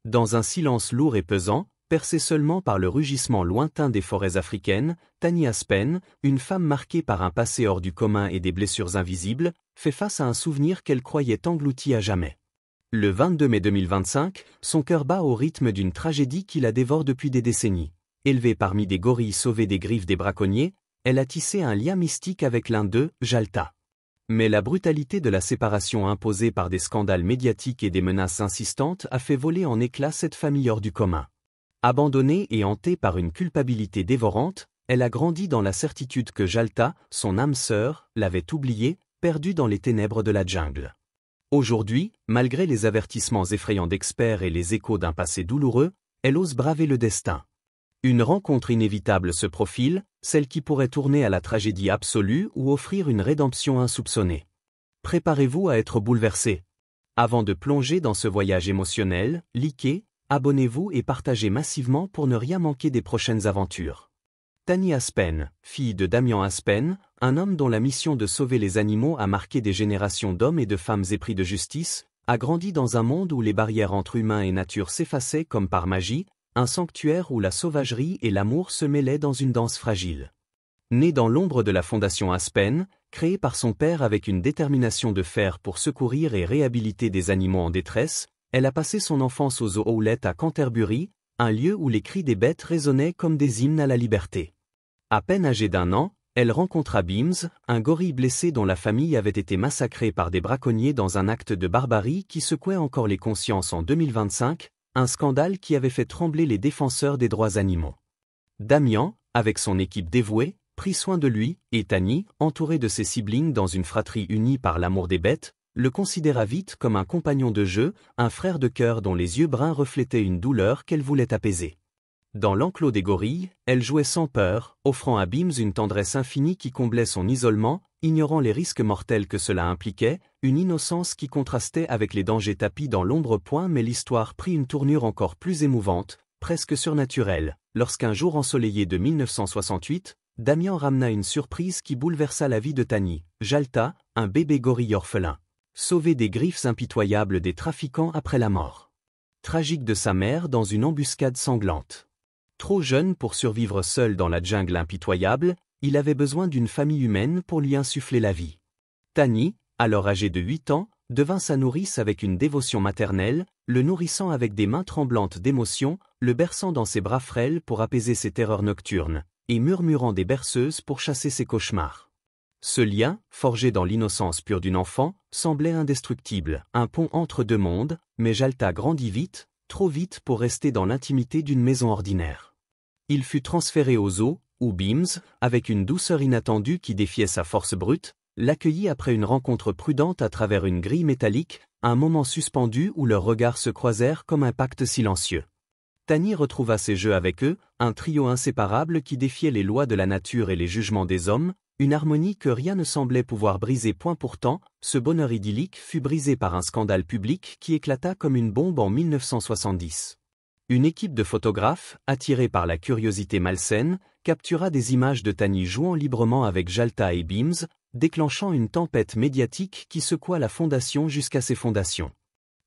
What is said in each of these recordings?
Dans un silence lourd et pesant, percé seulement par le rugissement lointain des forêts africaines, Tani Aspen, une femme marquée par un passé hors du commun et des blessures invisibles, fait face à un souvenir qu'elle croyait englouti à jamais. Le 22 mai 2025, son cœur bat au rythme d'une tragédie qui la dévore depuis des décennies. Élevée parmi des gorilles sauvés des griffes des braconniers, elle a tissé un lien mystique avec l'un d'eux, Jalta. Mais la brutalité de la séparation imposée par des scandales médiatiques et des menaces insistantes a fait voler en éclats cette famille hors du commun. Abandonnée et hantée par une culpabilité dévorante, elle a grandi dans la certitude que Jalta, son âme sœur, l'avait oubliée, perdue dans les ténèbres de la jungle. Aujourd'hui, malgré les avertissements effrayants d'experts et les échos d'un passé douloureux, elle ose braver le destin. Une rencontre inévitable se profile, celle qui pourrait tourner à la tragédie absolue ou offrir une rédemption insoupçonnée. Préparez-vous à être bouleversé. Avant de plonger dans ce voyage émotionnel, likez, abonnez-vous et partagez massivement pour ne rien manquer des prochaines aventures. Tani Aspen, fille de Damian Aspen, un homme dont la mission de sauver les animaux a marqué des générations d'hommes et de femmes épris de justice, a grandi dans un monde où les barrières entre humains et nature s'effaçaient comme par magie, un sanctuaire où la sauvagerie et l'amour se mêlaient dans une danse fragile. Née dans l'ombre de la fondation Aspen, créée par son père avec une détermination de fer pour secourir et réhabiliter des animaux en détresse, elle a passé son enfance aux Zoo Owlet à Canterbury, un lieu où les cris des bêtes résonnaient comme des hymnes à la liberté. À peine âgée d'1 an, elle rencontra Beams, un gorille blessé dont la famille avait été massacrée par des braconniers dans un acte de barbarie qui secouait encore les consciences en 2025, un scandale qui avait fait trembler les défenseurs des droits animaux. Damian, avec son équipe dévouée, prit soin de lui, et Tani, entourée de ses siblings dans une fratrie unie par l'amour des bêtes, le considéra vite comme un compagnon de jeu, un frère de cœur dont les yeux bruns reflétaient une douleur qu'elle voulait apaiser. Dans l'enclos des gorilles, elle jouait sans peur, offrant à Beams une tendresse infinie qui comblait son isolement, ignorant les risques mortels que cela impliquait, une innocence qui contrastait avec les dangers tapis dans l'ombre point. Mais l'histoire prit une tournure encore plus émouvante, presque surnaturelle, lorsqu'un jour ensoleillé de 1968, Damian ramena une surprise qui bouleversa la vie de Tani, Jalta, un bébé gorille orphelin, sauvé des griffes impitoyables des trafiquants après la mort tragique de sa mère dans une embuscade sanglante. Trop jeune pour survivre seul dans la jungle impitoyable, il avait besoin d'une famille humaine pour lui insuffler la vie. Tani, alors âgé de 8 ans, devint sa nourrice avec une dévotion maternelle, le nourrissant avec des mains tremblantes d'émotion, le berçant dans ses bras frêles pour apaiser ses terreurs nocturnes, et murmurant des berceuses pour chasser ses cauchemars. Ce lien, forgé dans l'innocence pure d'une enfant, semblait indestructible, un pont entre deux mondes, mais Jalta grandit vite, trop vite pour rester dans l'intimité d'une maison ordinaire. Il fut transféré au zoo, où Beams, avec une douceur inattendue qui défiait sa force brute, l'accueillit après une rencontre prudente à travers une grille métallique, un moment suspendu où leurs regards se croisèrent comme un pacte silencieux. Tani retrouva ses jeux avec eux, un trio inséparable qui défiait les lois de la nature et les jugements des hommes, une harmonie que rien ne semblait pouvoir briser. Pourtant, ce bonheur idyllique fut brisé par un scandale public qui éclata comme une bombe en 1970. Une équipe de photographes, attirée par la curiosité malsaine, captura des images de Tani jouant librement avec Jalta et Beams, déclenchant une tempête médiatique qui secoua la fondation jusqu'à ses fondations.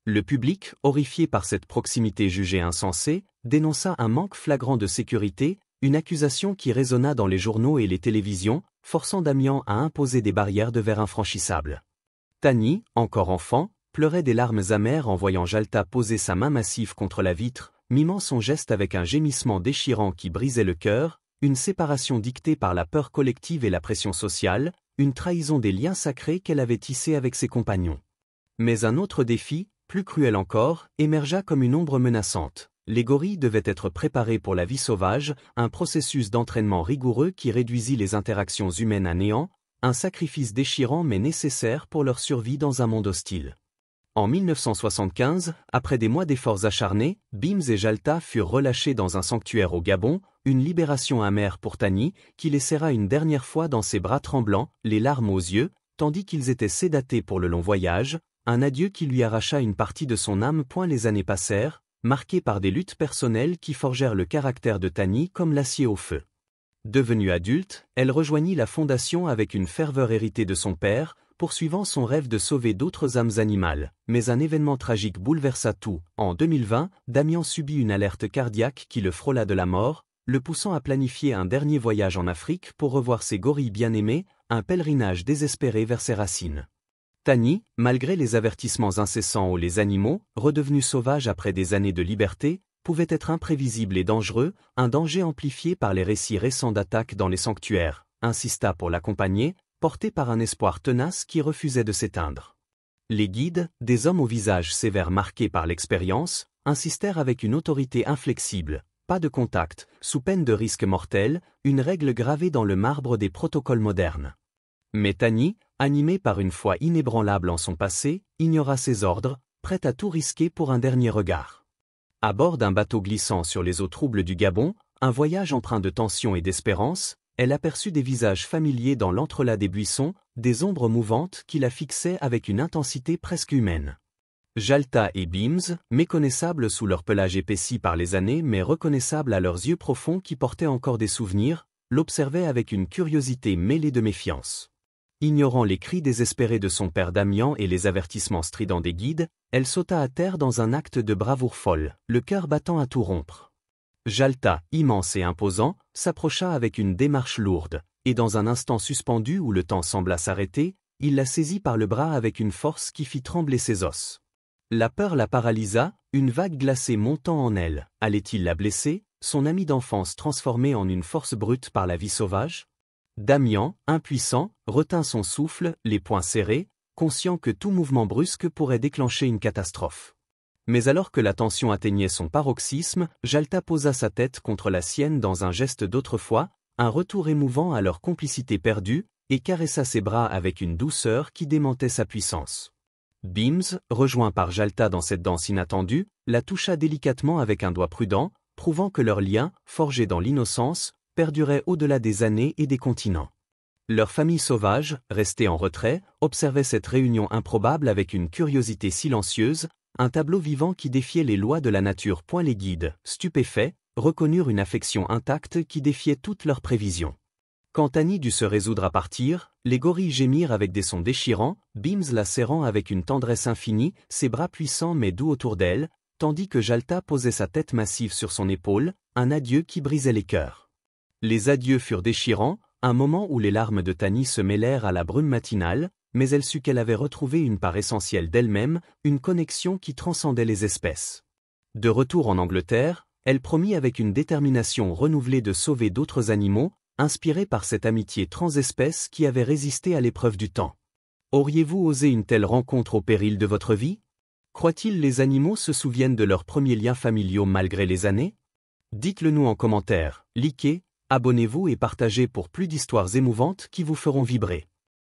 Le public, horrifié par cette proximité jugée insensée, dénonça un manque flagrant de sécurité, une accusation qui résonna dans les journaux et les télévisions, forçant Damian à imposer des barrières de verre infranchissables. Tani, encore enfant, pleurait des larmes amères en voyant Jalta poser sa main massive contre la vitre, mimant son geste avec un gémissement déchirant qui brisait le cœur, une séparation dictée par la peur collective et la pression sociale, une trahison des liens sacrés qu'elle avait tissés avec ses compagnons. Mais un autre défi, plus cruel encore, émergea comme une ombre menaçante. Les gorilles devaient être préparés pour la vie sauvage, un processus d'entraînement rigoureux qui réduisit les interactions humaines à néant, un sacrifice déchirant mais nécessaire pour leur survie dans un monde hostile. En 1975, après des mois d'efforts acharnés, Beams et Jalta furent relâchés dans un sanctuaire au Gabon, une libération amère pour Tani, qui les serra une dernière fois dans ses bras tremblants, les larmes aux yeux, tandis qu'ils étaient sédatés pour le long voyage, un adieu qui lui arracha une partie de son âme. Les années passèrent, marquées par des luttes personnelles qui forgèrent le caractère de Tani comme l'acier au feu. Devenue adulte, elle rejoignit la fondation avec une ferveur héritée de son père, poursuivant son rêve de sauver d'autres âmes animales, mais un événement tragique bouleversa tout. En 2020, Damian subit une alerte cardiaque qui le frôla de la mort, le poussant à planifier un dernier voyage en Afrique pour revoir ses gorilles bien-aimés, un pèlerinage désespéré vers ses racines. Tani, malgré les avertissements incessants aux les animaux, redevenus sauvages après des années de liberté, pouvait être imprévisible et dangereux, un danger amplifié par les récits récents d'attaques dans les sanctuaires, insista pour l'accompagner, porté par un espoir tenace qui refusait de s'éteindre. Les guides, des hommes au visage sévère marqué par l'expérience, insistèrent avec une autorité inflexible, pas de contact, sous peine de risque mortel, une règle gravée dans le marbre des protocoles modernes. Mais Tani, animé par une foi inébranlable en son passé, ignora ses ordres, prêt à tout risquer pour un dernier regard. À bord d'un bateau glissant sur les eaux troubles du Gabon, un voyage empreint de tension et d'espérance, elle aperçut des visages familiers dans l'entrelacs des buissons, des ombres mouvantes qui la fixaient avec une intensité presque humaine. Jalta et Beams, méconnaissables sous leur pelage épaissi par les années mais reconnaissables à leurs yeux profonds qui portaient encore des souvenirs, l'observaient avec une curiosité mêlée de méfiance. Ignorant les cris désespérés de son père Damian et les avertissements stridents des guides, elle sauta à terre dans un acte de bravoure folle, le cœur battant à tout rompre. Jalta, immense et imposant, s'approcha avec une démarche lourde, et dans un instant suspendu où le temps sembla s'arrêter, il la saisit par le bras avec une force qui fit trembler ses os. La peur la paralysa, une vague glacée montant en elle, allait-il la blesser, son amie d'enfance transformée en une force brute par la vie sauvage? Damian, impuissant, retint son souffle, les poings serrés, conscient que tout mouvement brusque pourrait déclencher une catastrophe. Mais alors que la tension atteignait son paroxysme, Jalta posa sa tête contre la sienne dans un geste d'autrefois, un retour émouvant à leur complicité perdue, et caressa ses bras avec une douceur qui démentait sa puissance. Beams, rejoint par Jalta dans cette danse inattendue, la toucha délicatement avec un doigt prudent, prouvant que leur lien, forgé dans l'innocence, perdurait au-delà des années et des continents. Leur famille sauvage, restée en retrait, observait cette réunion improbable avec une curiosité silencieuse, un tableau vivant qui défiait les lois de la nature. Les guides, stupéfaits, reconnurent une affection intacte qui défiait toutes leurs prévisions. Quand Tani dut se résoudre à partir, les gorilles gémirent avec des sons déchirants, Beams la serrant avec une tendresse infinie, ses bras puissants mais doux autour d'elle, tandis que Jalta posait sa tête massive sur son épaule, un adieu qui brisait les cœurs. Les adieux furent déchirants, un moment où les larmes de Tani se mêlèrent à la brume matinale, mais elle sut qu'elle avait retrouvé une part essentielle d'elle-même, une connexion qui transcendait les espèces. De retour en Angleterre, elle promit avec une détermination renouvelée de sauver d'autres animaux, inspirée par cette amitié transespèce qui avait résisté à l'épreuve du temps. Auriez-vous osé une telle rencontre au péril de votre vie? Croient-ils les animaux se souviennent de leurs premiers liens familiaux malgré les années? Dites-le nous en commentaire, likez, abonnez-vous et partagez pour plus d'histoires émouvantes qui vous feront vibrer.